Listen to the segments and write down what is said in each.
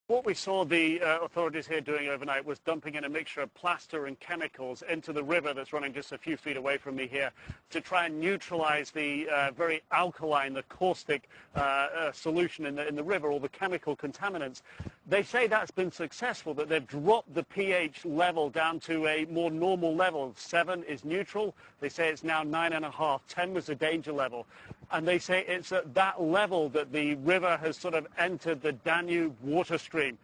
What we saw the authorities here doing overnight was dumping in a mixture of plaster and chemicals into the river that's running just a few feet away from me here to try and neutralize the very alkaline, the caustic solution in the river, all the chemical contaminants. They say that's been successful, that they've dropped the pH level down to a more normal level. 7 is neutral. They say it's now 9.5. 10 was the danger level. And they say it's at that level that the river has sort of entered the Danube water stream.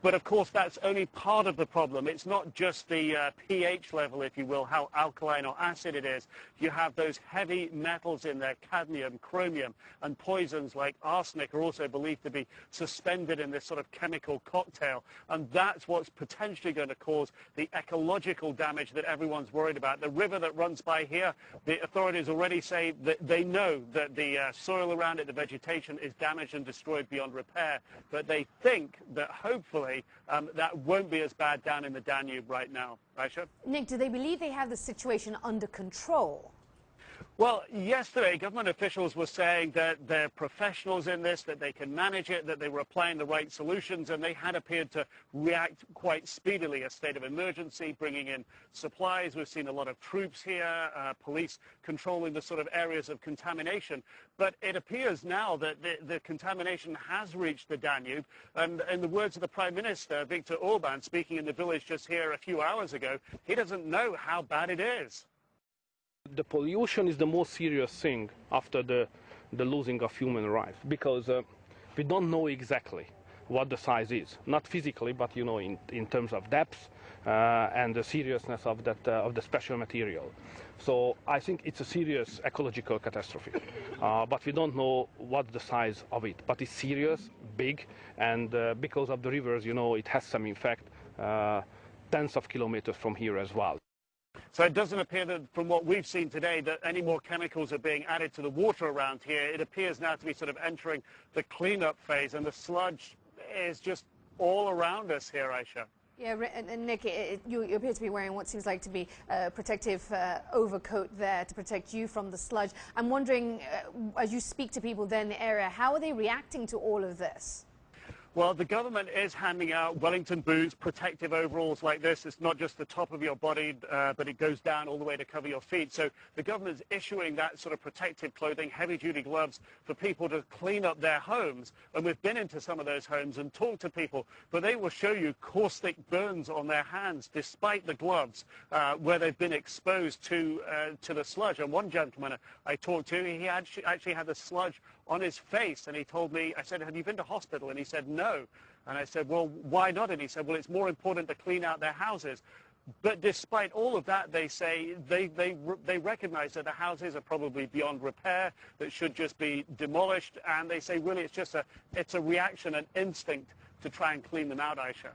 But of course, that's only part of the problem. It's not just the pH level, if you will, how alkaline or acid it is. You have those heavy metals in there, cadmium, chromium, and poisons like arsenic are also believed to be suspended in this sort of chemical cocktail. And that's what's potentially going to cause the ecological damage that everyone's worried about. The river that runs by here, the authorities already say that they know that the soil around it, the vegetation, is damaged and destroyed beyond repair. But they think that hopefully that won't be as bad down in the Danube right now. Aisha? Nick, do they believe they have the situation under control? Well, yesterday, government officials were saying that they're professionals in this, that they can manage it, that they were applying the right solutions, and they had appeared to react quite speedily. A state of emergency, bringing in supplies. We've seen a lot of troops here, police controlling the sort of areas of contamination. But it appears now that the contamination has reached the Danube. And in the words of the Prime Minister, Viktor Orban, speaking in the village just here a few hours ago, he doesn't know how bad it is. The pollution is the most serious thing after the losing of human life, because we don't know exactly what the size is, not physically, but you know, in terms of depth and the seriousness of the special material. So I think it's a serious ecological catastrophe, but we don't know what the size of it. But it's serious, big, and because of the rivers, you know, it has some effect tens of kilometers from here as well. So it doesn't appear that, from what we've seen today, that any more chemicals are being added to the water around here. It appears now to be sort of entering the cleanup phase, and the sludge is just all around us here, Aisha. Yeah, and Nick, you appear to be wearing what seems like to be a protective overcoat there to protect you from the sludge. I'm wondering, as you speak to people there in the area, how are they reacting to all of this? Well, the government is handing out Wellington boots, protective overalls like this. It's not just the top of your body, but it goes down all the way to cover your feet. So the government is issuing that sort of protective clothing, heavy-duty gloves for people to clean up their homes. And we've been into some of those homes and talked to people, but they will show you caustic burns on their hands, despite the gloves, where they've been exposed to the sludge. And one gentleman I talked to, he actually had the sludge on his face, and he told me, I said, have you been to hospital? And he said, no. And I said, well, why not? And he said, well, it's more important to clean out their houses. But despite all of that, they say they recognize that the houses are probably beyond repair, that should just be demolished, and they say really it's a reaction, an instinct to try and clean them out, Aisha.